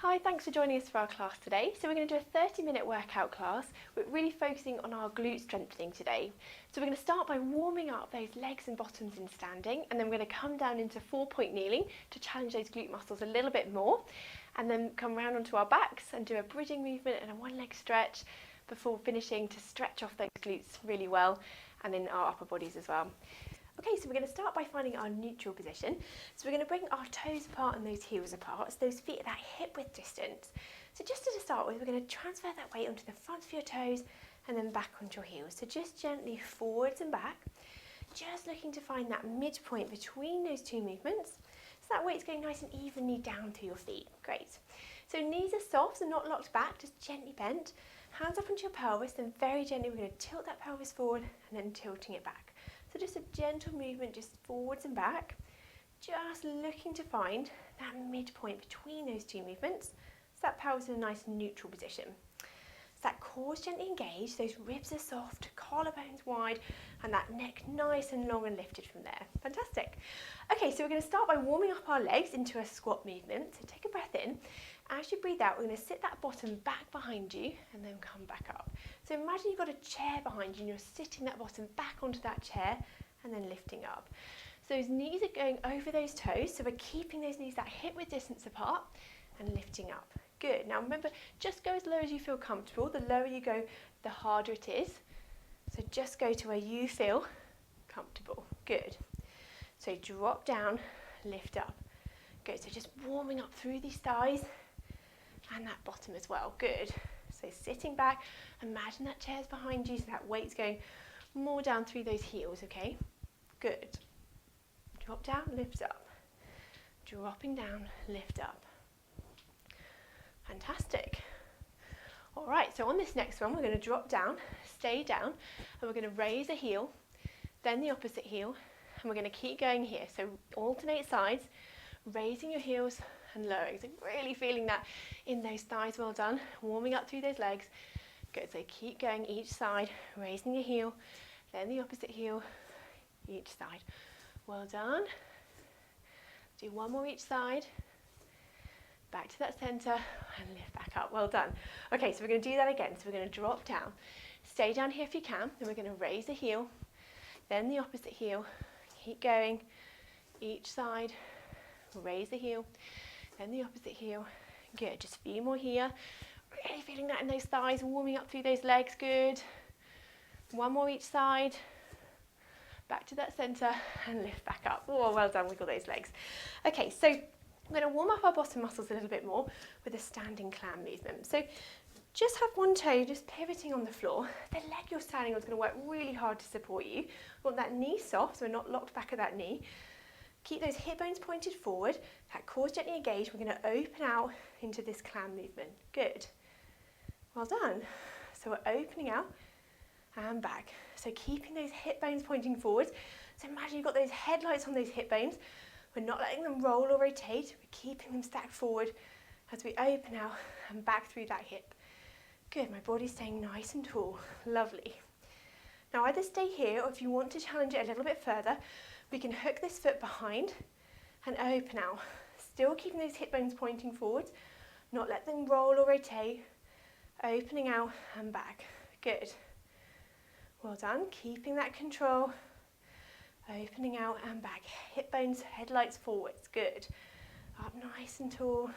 Hi, thanks for joining us for our class today. So we're going to do a 30-minute workout class. We're really focusing on our glute strengthening today. So we're going to start by warming up those legs and bottoms in standing, and then we're going to come down into 4-point kneeling to challenge those glute muscles a little bit more, and then come round onto our backs and do a bridging movement and a one-leg stretch before finishing to stretch off those glutes really well, and then our upper bodies as well. Okay, so we're going to start by finding our neutral position. So we're going to bring our toes apart and those heels apart, so those feet at that hip width distance. So just to start with, we're going to transfer that weight onto the fronts of your toes and then back onto your heels. So just gently forwards and back, just looking to find that midpoint between those two movements. So that weight's going nice and evenly down through your feet. Great. So knees are soft and not locked back, just gently bent. Hands up onto your pelvis, then very gently we're going to tilt that pelvis forward and then tilting it back. So just a gentle movement, just forwards and back, just looking to find that midpoint between those two movements, so that pelvis in a nice neutral position. So that core's gently engaged, those ribs are soft, collarbones wide, and that neck nice and long and lifted from there. Fantastic. Okay, so we're going to start by warming up our legs into a squat movement. So take a breath in. As you breathe out, we're going to sit that bottom back behind you and then come back up. So imagine you've got a chair behind you and you're sitting that bottom back onto that chair and then lifting up. So those knees are going over those toes, so we're keeping those knees that hip width distance apart and lifting up. Good. Now remember, just go as low as you feel comfortable. The lower you go, the harder it is. So just go to where you feel comfortable. Good. So drop down, lift up. Good. So just warming up through these thighs and that bottom as well. Good. So sitting back, imagine that chair's behind you, so that weight's going more down through those heels, okay? Good. Drop down, lift up. Dropping down, lift up. Fantastic. All right, so on this next one, we're going to drop down, stay down, and we're going to raise a heel, then the opposite heel, and we're going to keep going here. So alternate sides, raising your heels and lowering. So really feeling that in those thighs, well done. Warming up through those legs. Good, so keep going each side, raising your heel, then the opposite heel, each side. Well done. Do one more each side. Back to that center and lift back up. Well done. Okay, so we're going to do that again. So we're going to drop down. Stay down here if you can. Then we're going to raise the heel, then the opposite heel. Keep going each side. Raise the heel, then the opposite heel. Good, just a few more here. Really feeling that in those thighs, warming up through those legs. Good. One more each side. Back to that center and lift back up. Oh, well done, wiggle those legs. Okay, so we're going to warm up our bottom muscles a little bit more with a standing clam movement. So just have one toe just pivoting on the floor. The leg you're standing on is going to work really hard to support you. We want that knee soft, so we're not locked back at that knee. Keep those hip bones pointed forward, that core's gently engaged. We're going to open out into this clam movement. Good. Well done. So we're opening out and back. So keeping those hip bones pointing forward. So imagine you've got those headlights on those hip bones. We're not letting them roll or rotate. We're keeping them stacked forward as we open out and back through that hip. Good. My body's staying nice and tall. Lovely. Now either stay here, or if you want to challenge it a little bit further, we can hook this foot behind and open out. Still keeping those hip bones pointing forwards, not let them roll or rotate. Opening out and back. Good. Well done. Keeping that control. Opening out and back. Hip bones, headlights forwards. Good. Up nice and tall.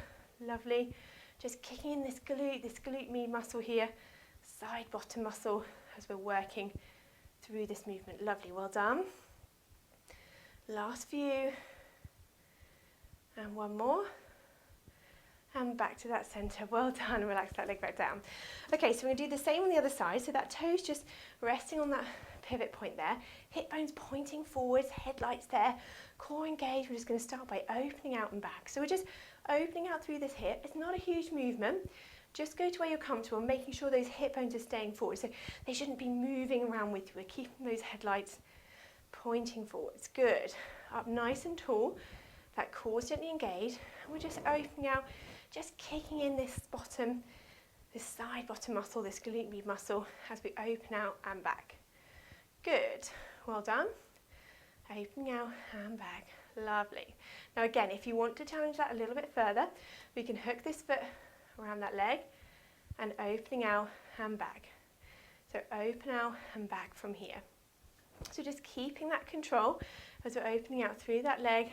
Lovely. Just kicking in this glute med muscle here. Side bottom muscle as we're working through this movement. Lovely. Well done. Last few, and one more, and back to that center. Well done. Relax that leg back down. Okay, so we're going to do the same on the other side. So that toe's just resting on that pivot point there. Hip bones pointing forwards, headlights there, core engaged. We're just going to start by opening out and back. So we're just opening out through this hip. It's not a huge movement. Just go to where you're comfortable, making sure those hip bones are staying forward. So they shouldn't be moving around with you. We're keeping those headlights pointing forwards. Good. Up nice and tall. That core's gently engaged. And we're just opening out, just kicking in this bottom, this side bottom muscle, this glute med muscle as we open out and back. Good. Well done. Opening out and back. Lovely. Now again, if you want to challenge that a little bit further, we can hook this foot around that leg and opening out and back. So open out and back from here. So just keeping that control as we're opening out through that leg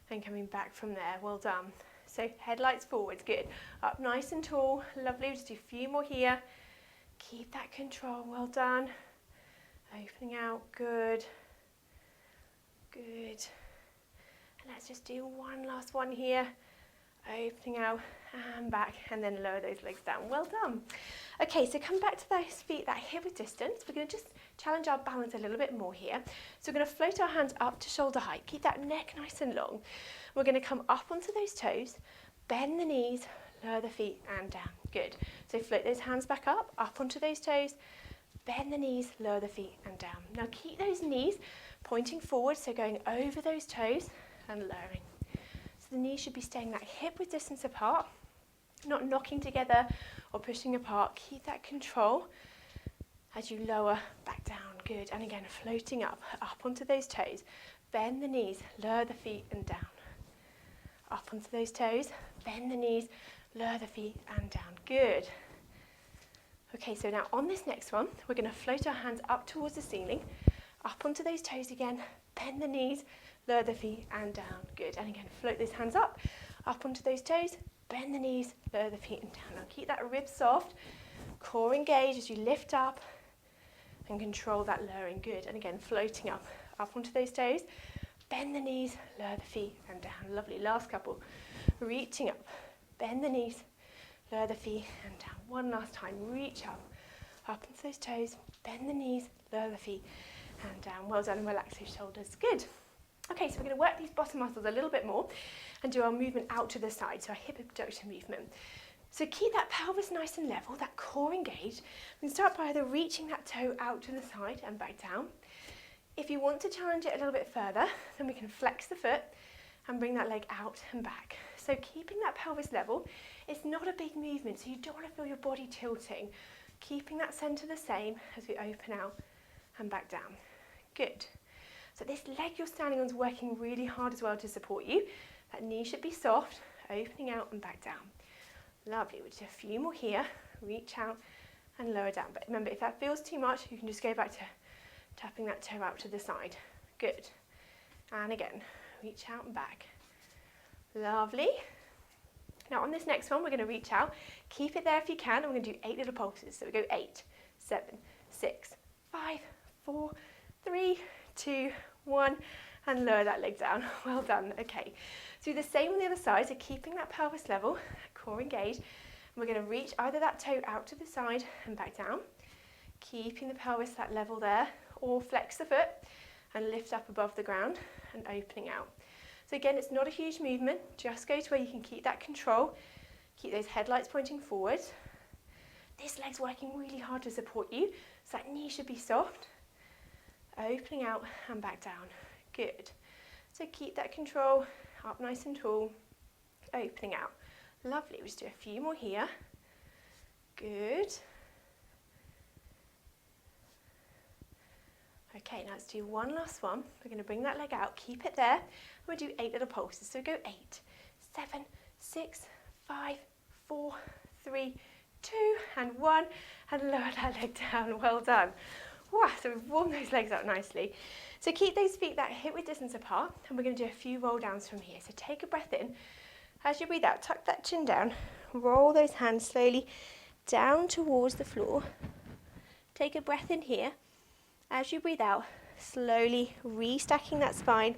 and coming back from there. Well done. So headlights forwards, good. Up nice and tall, lovely. Just do a few more here. Keep that control, well done. Opening out, good. Good. And let's just do one last one here. Opening out and back, and then lower those legs down. Well done. Okay, so come back to those feet, that hip width distance. We're going to just challenge our balance a little bit more here. So we're going to float our hands up to shoulder height. Keep that neck nice and long. We're going to come up onto those toes, bend the knees, lower the feet and down. Good. So float those hands back up onto those toes, bend the knees, lower the feet and down. Now keep those knees pointing forward, so going over those toes and lowering. So the knees should be staying that hip width distance apart, not knocking together or pushing apart. Keep that control as you lower back down. Good. And again, floating up onto those toes. Bend the knees, lower the feet and down. Up onto those toes, bend the knees, lower the feet and down. Good. Okay, so now on this next one, we're going to float our hands up towards the ceiling, up onto those toes again, bend the knees, lower the feet and down. Good. And again, float those hands up onto those toes, bend the knees, lower the feet and down. Now keep that rib soft, core engaged as you lift up and control that lowering. Good. And again, floating up onto those toes, bend the knees, lower the feet and down. Lovely. Last couple. Reaching up, bend the knees, lower the feet and down. One last time. Reach up onto those toes, bend the knees, lower the feet and down. Well done, and relax those shoulders. Good. Okay, so we're going to work these bottom muscles a little bit more and do our movement out to the side, so our hip abduction movement. So keep that pelvis nice and level, that core engaged. We can start by either reaching that toe out to the side and back down. If you want to challenge it a little bit further, then we can flex the foot and bring that leg out and back. So keeping that pelvis level, it's not a big movement, so you don't want to feel your body tilting. Keeping that centre the same as we open out and back down. Good. So this leg you're standing on is working really hard as well to support you. That knee should be soft, opening out and back down. Lovely. We'll do a few more here. Reach out and lower down. But remember, if that feels too much, you can just go back to tapping that toe out to the side. Good. And again, reach out and back. Lovely. Now on this next one, we're going to reach out. Keep it there if you can. And we're going to do 8 little pulses. So we go 8, 7, 6, 5, 4, 3, 2, 1, and lower that leg down. Well done. Okay, so do the same on the other side, so keeping that pelvis level, core engaged. And we're going to reach either that toe out to the side and back down, keeping the pelvis that level there, or flex the foot and lift up above the ground and opening out. So again, it's not a huge movement, just go to where you can keep that control, keep those headlights pointing forward. This leg's working really hard to support you, so that knee should be soft. Opening out and back down. Good. So keep that control, up nice and tall, opening out. Lovely. We'll just do a few more here. Good. Okay, now let's do one last one. We're going to bring that leg out, keep it there, and we'll do 8 little pulses. So go 8, 7, 6, 5, 4, 3, 2, and 1, and lower that leg down. Well done. Wow, so we've warmed those legs up nicely. So keep those feet that hip width distance apart, and we're going to do a few roll downs from here. So take a breath in. As you breathe out, tuck that chin down, roll those hands slowly down towards the floor. Take a breath in here. As you breathe out, slowly restacking that spine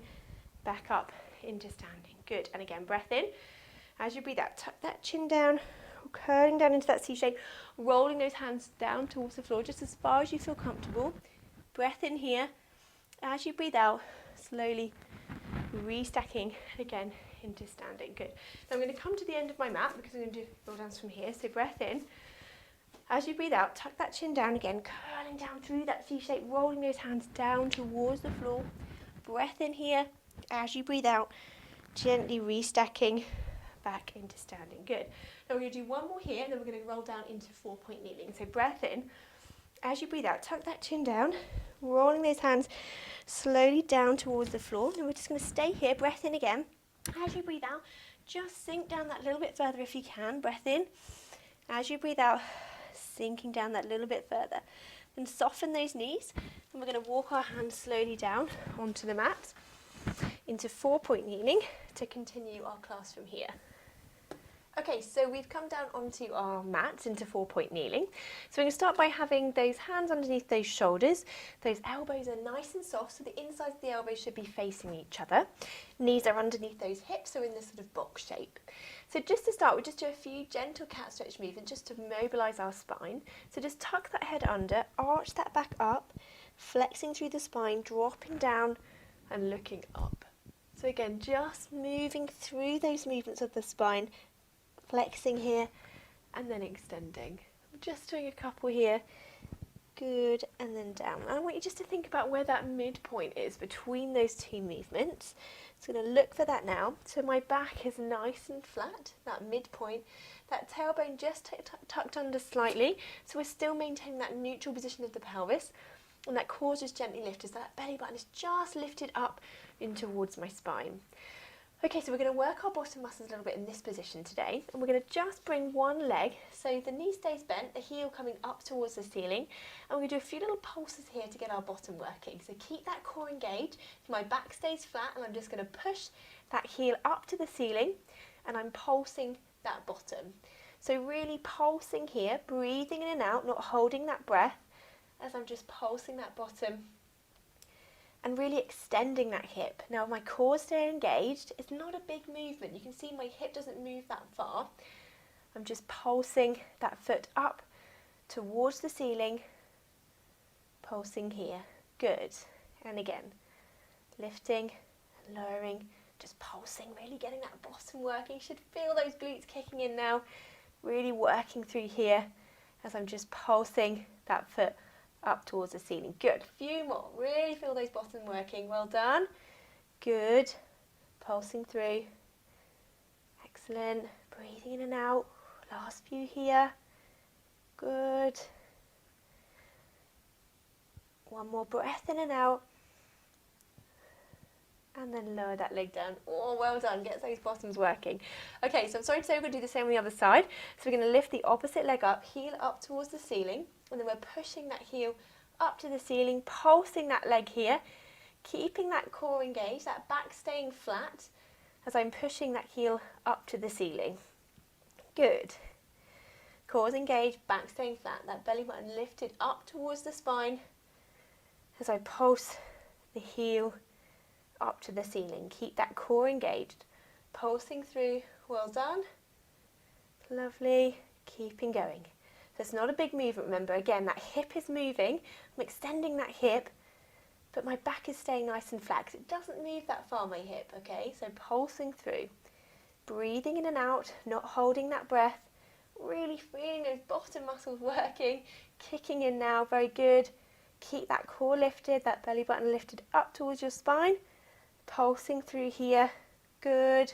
back up into standing. Good. And again, breath in. As you breathe out, tuck that chin down, curling down into that C shape, rolling those hands down towards the floor just as far as you feel comfortable. Breath in here. As you breathe out, slowly restacking again into standing. Good. Now I'm going to come to the end of my mat because I'm going to do roll downs from here. So breath in. As you breathe out, tuck that chin down again, curling down through that C shape, rolling those hands down towards the floor. Breath in here. As you breathe out, gently restacking back into standing. Good. Now we're going to do one more here, and then we're going to roll down into 4-point kneeling. So breath in. As you breathe out, tuck that chin down, rolling those hands slowly down towards the floor. And we're just going to stay here, breath in again. As you breathe out, just sink down that little bit further if you can. Breath in. As you breathe out, sinking down that little bit further. Then soften those knees, and we're going to walk our hands slowly down onto the mat into 4-point kneeling to continue our class from here. Okay, so we've come down onto our mats into 4-point kneeling. So we're going to start by having those hands underneath those shoulders. Those elbows are nice and soft, so the insides of the elbows should be facing each other. Knees are underneath those hips, so in this sort of box shape. So just to start, we'll just do a few gentle cat stretch movements just to mobilise our spine. So just tuck that head under, arch that back up, flexing through the spine, dropping down and looking up. So again, just moving through those movements of the spine, flexing here and then extending. I'm just doing a couple here. Good, and then down. And I want you just to think about where that midpoint is between those two movements. So I'm going to look for that now. So my back is nice and flat, that midpoint. That tailbone just tucked under slightly. So we're still maintaining that neutral position of the pelvis. And that core just gently lifted. So that belly button is just lifted up in towards my spine. Okay, so we're going to work our bottom muscles a little bit in this position today, and we're going to just bring one leg, so the knee stays bent, the heel coming up towards the ceiling, and we're going to do a few little pulses here to get our bottom working. So keep that core engaged, my back stays flat, and I'm just going to push that heel up to the ceiling, and I'm pulsing that bottom. So really pulsing here, breathing in and out, not holding that breath, as I'm just pulsing that bottom, and really extending that hip. Now my core is staying engaged. It's not a big movement. You can see my hip doesn't move that far. I'm just pulsing that foot up towards the ceiling, pulsing here. Good. And again, lifting, lowering, just pulsing, really getting that bottom working. You should feel those glutes kicking in now, really working through here as I'm just pulsing that foot up towards the ceiling. Good. Few more. Really feel those bottom working. Well done. Good. Pulsing through. Excellent. Breathing in and out. Last few here. Good. One more breath in and out. And then lower that leg down. Oh, well done. Get those bottoms working. Okay, so I'm sorry to say we're going to do the same on the other side. So we're going to lift the opposite leg up, heel up towards the ceiling. And then we're pushing that heel up to the ceiling, pulsing that leg here, keeping that core engaged, that back staying flat as I'm pushing that heel up to the ceiling. Good. Core's engaged, back staying flat, that belly button lifted up towards the spine as I pulse the heel up to the ceiling. Keep that core engaged, pulsing through. Well done. Lovely. Keeping going. So it's not a big movement, remember. Again, that hip is moving. I'm extending that hip, but my back is staying nice and flat because it doesn't move that far, my hip, okay? So pulsing through. Breathing in and out, not holding that breath. Really feeling those bottom muscles working. Kicking in now, very good. Keep that core lifted, that belly button lifted up towards your spine. Pulsing through here. Good.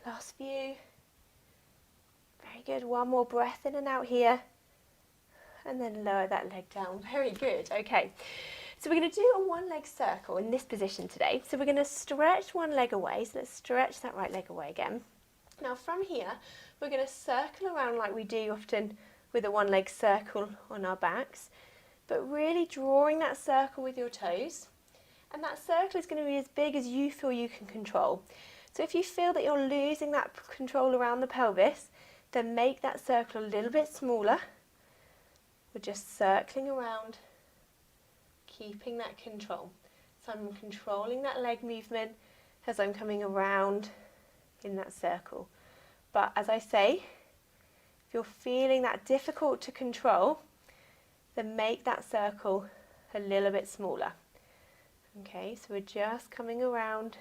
Last few. Very good. One more breath in and out here. And then lower that leg down. Very good. Okay. So we're going to do a one-leg circle in this position today. So we're going to stretch one leg away. So let's stretch that right leg away again. Now from here, we're going to circle around like we do often with a one-leg circle on our backs. But really drawing that circle with your toes. And that circle is going to be as big as you feel you can control. So if you feel that you're losing that control around the pelvis, then make that circle a little bit smaller. We're just circling around, keeping that control. So I'm controlling that leg movement as I'm coming around in that circle. But as I say, if you're feeling that difficult to control, then make that circle a little bit smaller. Okay, so we're just coming around.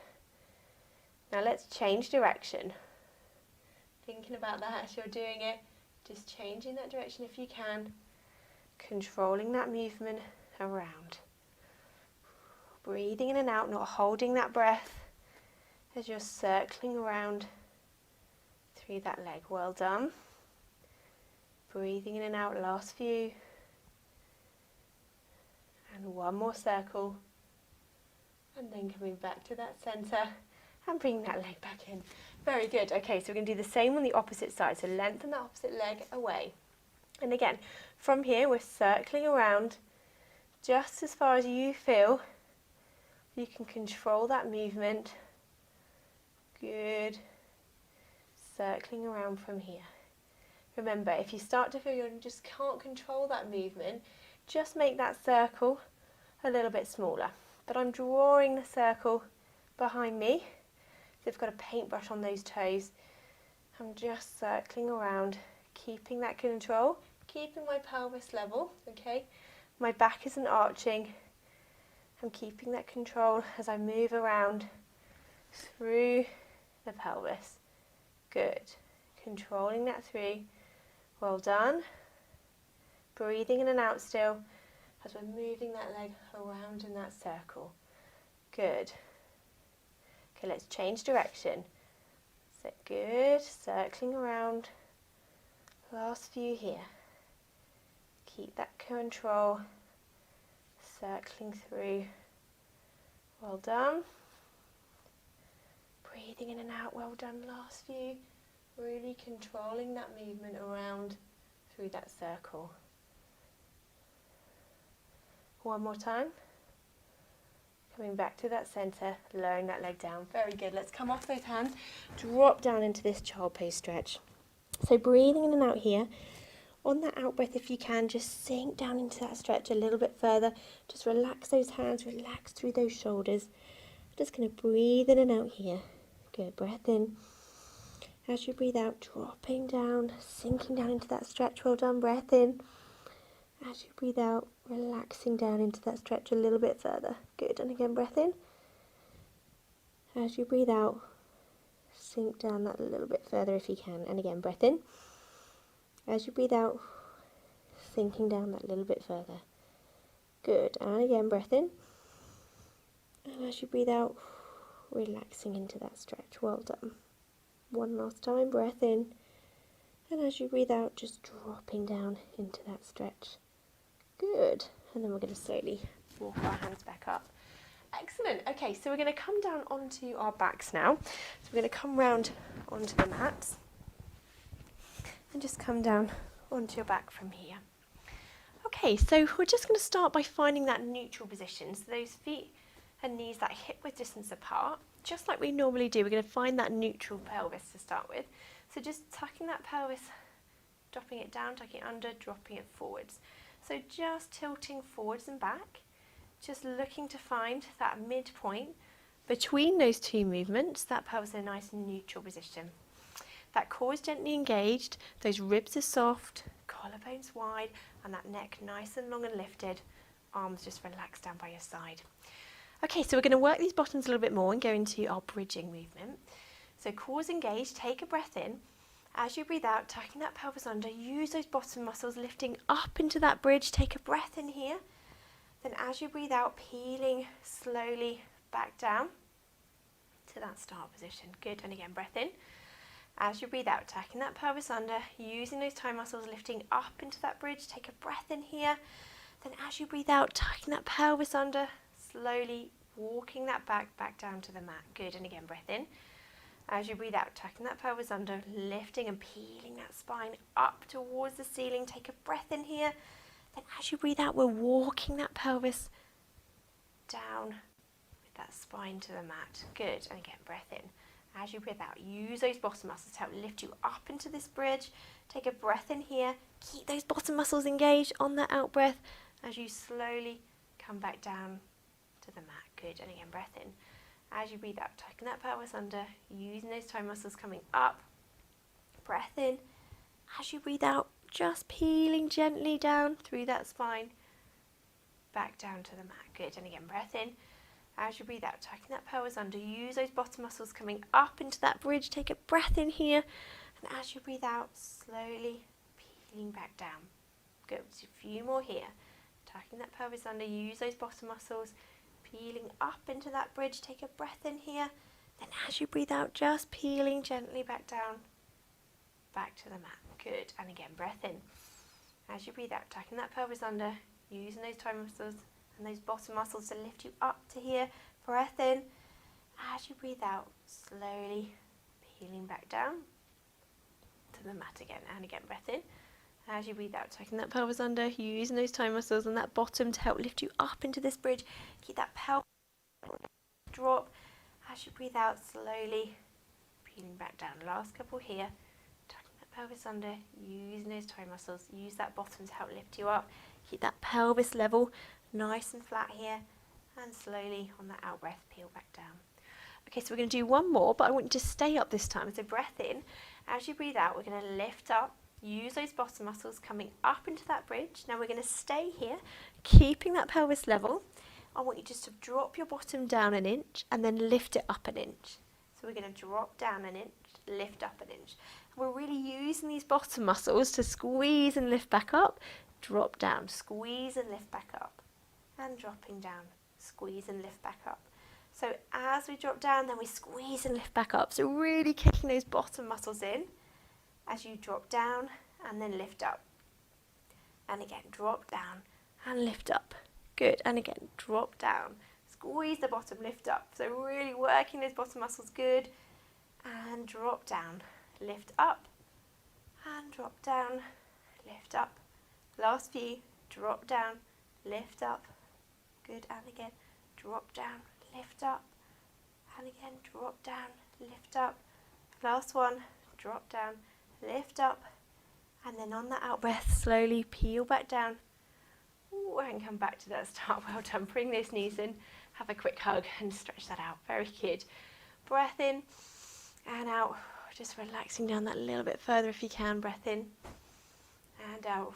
Now let's change direction. Thinking about that as you're doing it, just changing that direction if you can, controlling that movement around. Breathing in and out, not holding that breath as you're circling around through that leg. Well done. Breathing in and out, last few. And one more circle. And then coming back to that centre and bringing that leg back in. Very good. Okay, so we're going to do the same on the opposite side. So lengthen that opposite leg away. And again, from here we're circling around just as far as you feel. You can control that movement. Good. Circling around from here. Remember, if you start to feel you just can't control that movement, just make that circle a little bit smaller. But I'm drawing the circle behind me. So I've got a paintbrush on those toes. I'm just circling around, keeping that control, keeping my pelvis level, okay? My back isn't arching. I'm keeping that control as I move around through the pelvis. Good. Controlling that through. Well done. Breathing in and out still as we're moving that leg around in that circle. Good. Okay, let's change direction. So good, circling around. Last few here. Keep that control. Circling through. Well done. Breathing in and out, well done. Last few. Really controlling that movement around through that circle. One more time. Coming back to that centre, lowering that leg down. Very good. Let's come off those hands, drop down into this child pose stretch. So breathing in and out here. On that out breath, if you can, just sink down into that stretch a little bit further. Just relax those hands, relax through those shoulders. Just going to breathe in and out here. Good. Breath in. As you breathe out, dropping down, sinking down into that stretch. Well done. Breath in. As you breathe out, relaxing down into that stretch a little bit further. Good. And again, breath in. As you breathe out, sink down that a little bit further if you can. And again, breath in. As you breathe out, sinking down that little bit further. Good. And again, breath in. And as you breathe out, relaxing into that stretch. Well done. One last time, breath in. And as you breathe out, just dropping down into that stretch. Good. And then we're going to slowly walk our hands back up. Excellent. Okay, so we're going to come down onto our backs now. So we're going to come round onto the mats. And just come down onto your back from here. Okay, so we're just going to start by finding that neutral position. So those feet and knees that hip width distance apart. Just like we normally do, we're going to find that neutral pelvis to start with. So just tucking that pelvis, dropping it down, tucking it under, dropping it forwards. So just tilting forwards and back, just looking to find that midpoint between those two movements, that pelvis in a nice neutral position. That core is gently engaged, those ribs are soft, collarbones wide, and that neck nice and long and lifted, arms just relaxed down by your side. Okay, so we're going to work these bottoms a little bit more and go into our bridging movement. So core is engaged, take a breath in. As you breathe out, tucking that pelvis under, use those bottom muscles, lifting up into that bridge, take a breath in here. Then as you breathe out, peeling slowly back down to that start position. Good, and again, breath in. As you breathe out, tucking that pelvis under, using those thigh muscles, lifting up into that bridge, take a breath in here. Then as you breathe out, tucking that pelvis under, slowly walking that back down to the mat. Good, and again, breath in. As you breathe out, tucking that pelvis under, lifting and peeling that spine up towards the ceiling. Take a breath in here. Then as you breathe out, we're walking that pelvis down with that spine to the mat. Good, and again, breath in. As you breathe out, use those bottom muscles to help lift you up into this bridge. Take a breath in here. Keep those bottom muscles engaged on that out breath as you slowly come back down to the mat. Good, and again, breath in. As you breathe out, tucking that pelvis under, using those thigh muscles coming up. Breath in. As you breathe out, just peeling gently down through that spine, back down to the mat. Good, and again, breath in. As you breathe out, tucking that pelvis under, use those bottom muscles coming up into that bridge. Take a breath in here, and as you breathe out, slowly peeling back down. Good, just a few more here. Tucking that pelvis under, use those bottom muscles, peeling up into that bridge. Take a breath in here, then as you breathe out, just peeling gently back down, back to the mat. Good, and again, breath in. As you breathe out, tucking that pelvis under, using those thigh muscles, and those bottom muscles to lift you up to here. Breath in. As you breathe out, slowly peeling back down to the mat again. And again, breath in. As you breathe out, tucking that pelvis under, using those toe muscles and that bottom to help lift you up into this bridge. Keep that pelvis drop. As you breathe out, slowly peeling back down. Last couple here. Tucking that pelvis under, using those toe muscles. Use that bottom to help lift you up. Keep that pelvis level, nice and flat here. And slowly on that out breath, peel back down. Okay, so we're going to do one more, but I want you to stay up this time. So breath in. As you breathe out, we're going to lift up. Use those bottom muscles coming up into that bridge. Now we're going to stay here, keeping that pelvis level. I want you just to drop your bottom down an inch and then lift it up an inch. So we're going to drop down an inch, lift up an inch. And we're really using these bottom muscles to squeeze and lift back up, drop down, squeeze and lift back up, and dropping down, squeeze and lift back up. So as we drop down, then we squeeze and lift back up. So really kicking those bottom muscles in as you drop down and then lift up. And again, drop down and lift up. Good. And again, drop down. Squeeze the bottom, lift up. So really working those bottom muscles. Good. And drop down, lift up. And drop down, lift up. Last few. Drop down, lift up. Good. And again, drop down, lift up. And again, drop down, lift up. Last one. Drop down, lift up. And then on that out breath, slowly peel back down. Ooh, and come back to that start. Well done. Bring those knees in. Have a quick hug and stretch that out. Very good. Breath in and out. Just relaxing down that a little bit further if you can. Breath in and out.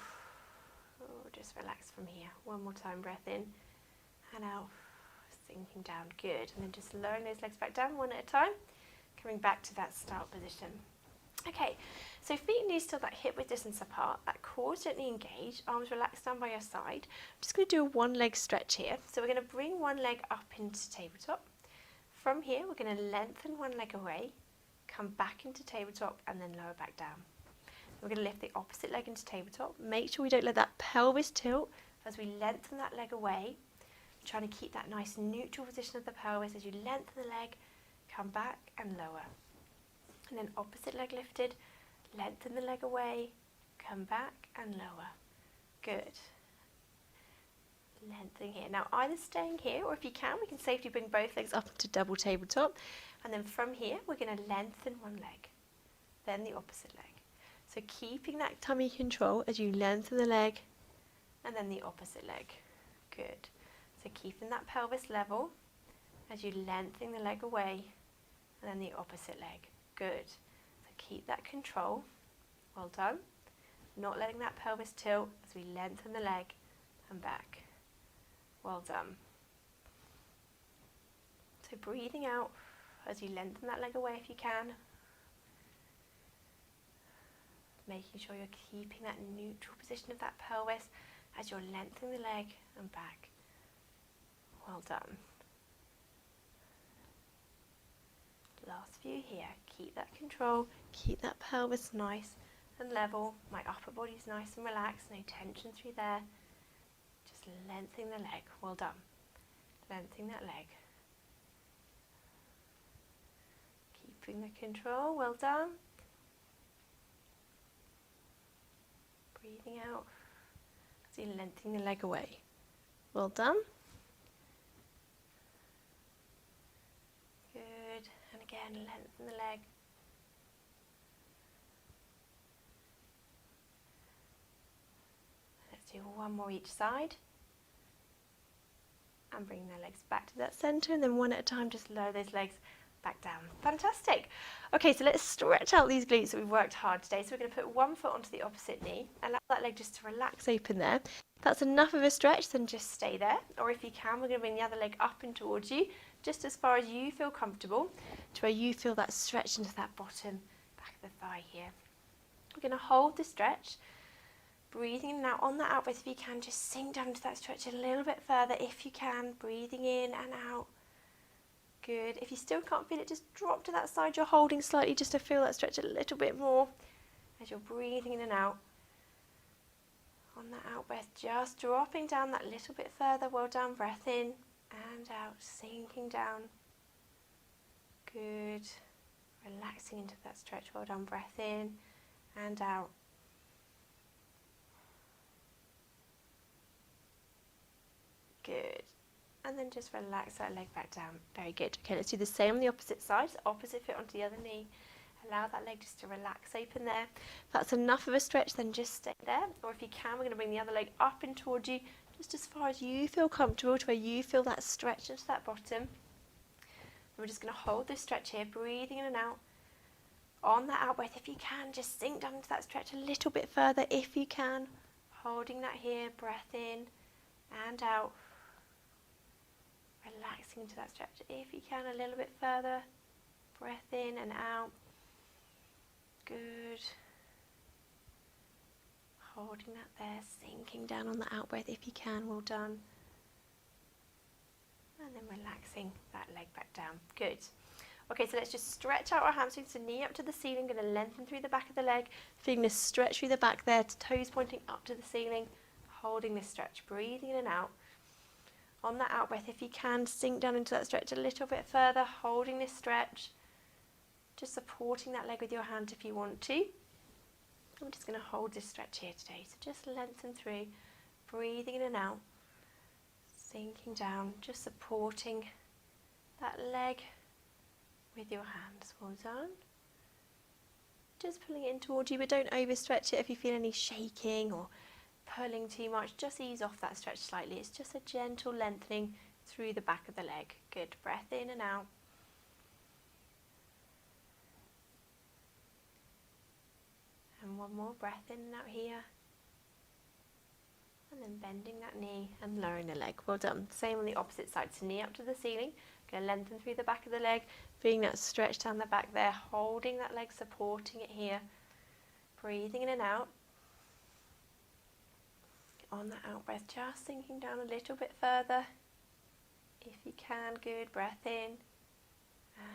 Ooh, just relax from here. One more time. Breath in and out. Sinking down. Good. And then just lowering those legs back down one at a time. Coming back to that start position. Okay, so feet and knees still that hip width distance apart, that core gently engaged, arms relaxed down by your side. I'm just going to do a one leg stretch here. So we're going to bring one leg up into tabletop. From here, we're going to lengthen one leg away, come back into tabletop and then lower back down. We're going to lift the opposite leg into tabletop. Make sure we don't let that pelvis tilt as we lengthen that leg away. Trying to keep that nice neutral position of the pelvis as you lengthen the leg, come back and lower. And then opposite leg lifted, lengthen the leg away, come back and lower. Good. Lengthening here. Now either staying here or if you can, we can safely bring both legs up into double tabletop. And then from here, we're going to lengthen one leg, then the opposite leg. So keeping that tummy control as you lengthen the leg and then the opposite leg. Good. So keeping that pelvis level as you lengthen the leg away and then the opposite leg. Good. So keep that control. Well done. Not letting that pelvis tilt as we lengthen the leg and back. Well done. So breathing out as you lengthen that leg away if you can. Making sure you're keeping that neutral position of that pelvis as you're lengthening the leg and back. Well done. Last few here. Keep that control, keep that pelvis nice and level. My upper body's nice and relaxed, no tension through there. Just lengthening the leg. Well done. Lengthening that leg. Keeping the control. Well done. Breathing out as you lengthening the leg away. Well done. Good. And again, lengthen the leg. Let's do one more each side. And bring the legs back to that centre, and then one at a time, just lower those legs back down. Fantastic. Okay, so let's stretch out these glutes that we've worked hard today. So we're going to put one foot onto the opposite knee, allow that leg just to relax open there. If that's enough of a stretch, then just stay there. Or if you can, we're going to bring the other leg up and towards you, just as far as you feel comfortable, to where you feel that stretch into that bottom back of the thigh here. We're going to hold the stretch, breathing in and out. On that out breath, if you can, just sink down into that stretch a little bit further if you can, breathing in and out. Good. If you still can't feel it, just drop to that side you're holding slightly just to feel that stretch a little bit more as you're breathing in and out. On that out breath, just dropping down that little bit further. Well done. Breath in and out, sinking down. Good. Relaxing into that stretch. Well done. Breath in and out. Good. And then just relax that leg back down. Very good. Okay, let's do the same on the opposite side. So opposite foot onto the other knee. Allow that leg just to relax open there. If that's enough of a stretch, then just stay there. Or if you can, we're going to bring the other leg up and towards you, just as far as you feel comfortable, to where you feel that stretch into that bottom. And we're just going to hold this stretch here, breathing in and out. On that out breath, if you can, just sink down into that stretch a little bit further if you can. Holding that here, breath in and out. Relaxing into that stretch if you can, a little bit further. Breath in and out. Good. Holding that there, sinking down on the out breath if you can. Well done. And then relaxing that leg back down. Good. Okay, so let's just stretch out our hamstrings, so knee up to the ceiling. Going to lengthen through the back of the leg, feeling this stretch through the back there, toes pointing up to the ceiling, holding this stretch, breathing in and out. On that out breath, if you can, sink down into that stretch a little bit further, holding this stretch, just supporting that leg with your hand if you want to. I'm just going to hold this stretch here today, so just lengthen through, breathing in and out, sinking down, just supporting that leg with your hands. Well done. Just pulling it in towards you, but don't overstretch it. If you feel any shaking or pulling too much, just ease off that stretch slightly. It's just a gentle lengthening through the back of the leg. Good. Breath in and out. And one more breath in and out here. And then bending that knee and lowering the leg. Well done. Same on the opposite side. So knee up to the ceiling. Going to lengthen through the back of the leg. Feeling that stretch down the back there. Holding that leg, supporting it here. Breathing in and out. On that out breath, just sinking down a little bit further. If you can, good. Breath in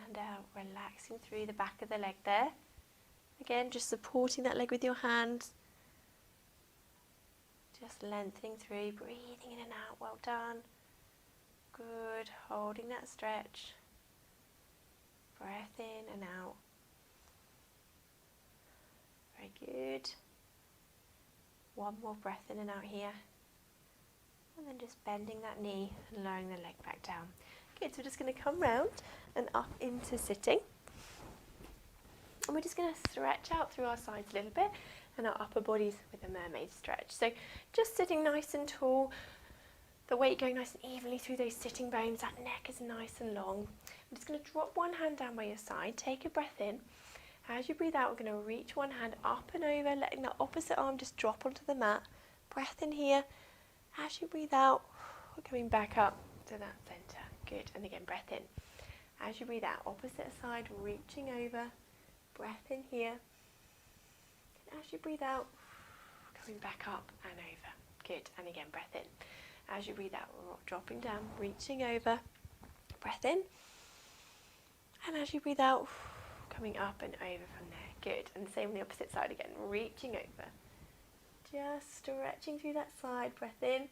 and out. Relaxing through the back of the leg there. Again, just supporting that leg with your hands. Just lengthening through, breathing in and out. Well done. Good. Holding that stretch. Breath in and out. Very good. One more breath in and out here. And then just bending that knee and lowering the leg back down. Good, so we're just going to come round and up into sitting. And we're just going to stretch out through our sides a little bit and our upper bodies with a mermaid stretch. So just sitting nice and tall, the weight going nice and evenly through those sitting bones, that neck is nice and long. I'm just going to drop one hand down by your side, take a breath in. As you breathe out, we're going to reach one hand up and over, letting that opposite arm just drop onto the mat. Breath in here. As you breathe out, we're coming back up to that centre. Good. And again, breath in. As you breathe out, opposite side, reaching over. Breath in here. And as you breathe out, coming back up and over. Good. And again, breath in. As you breathe out, dropping down, reaching over. Breath in. And as you breathe out, coming up and over from there. Good. And same on the opposite side again. Reaching over. Just stretching through that side. Breath in.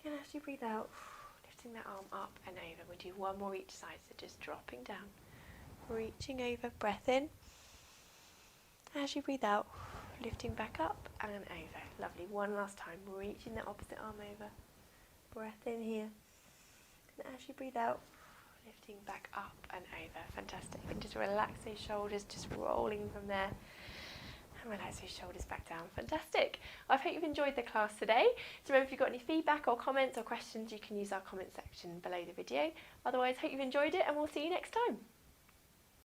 And as you breathe out, lifting that arm up and over. We'll do one more each side. So just dropping down. Reaching over. Breath in. As you breathe out, lifting back up and over. Lovely. One last time. Reaching the opposite arm over. Breath in here. And as you breathe out, lifting back up and over. Fantastic. And just relax those shoulders, just rolling from there. And relax those shoulders back down. Fantastic. I hope you've enjoyed the class today. So remember, if you've got any feedback or comments or questions, you can use our comment section below the video. Otherwise, hope you've enjoyed it and we'll see you next time.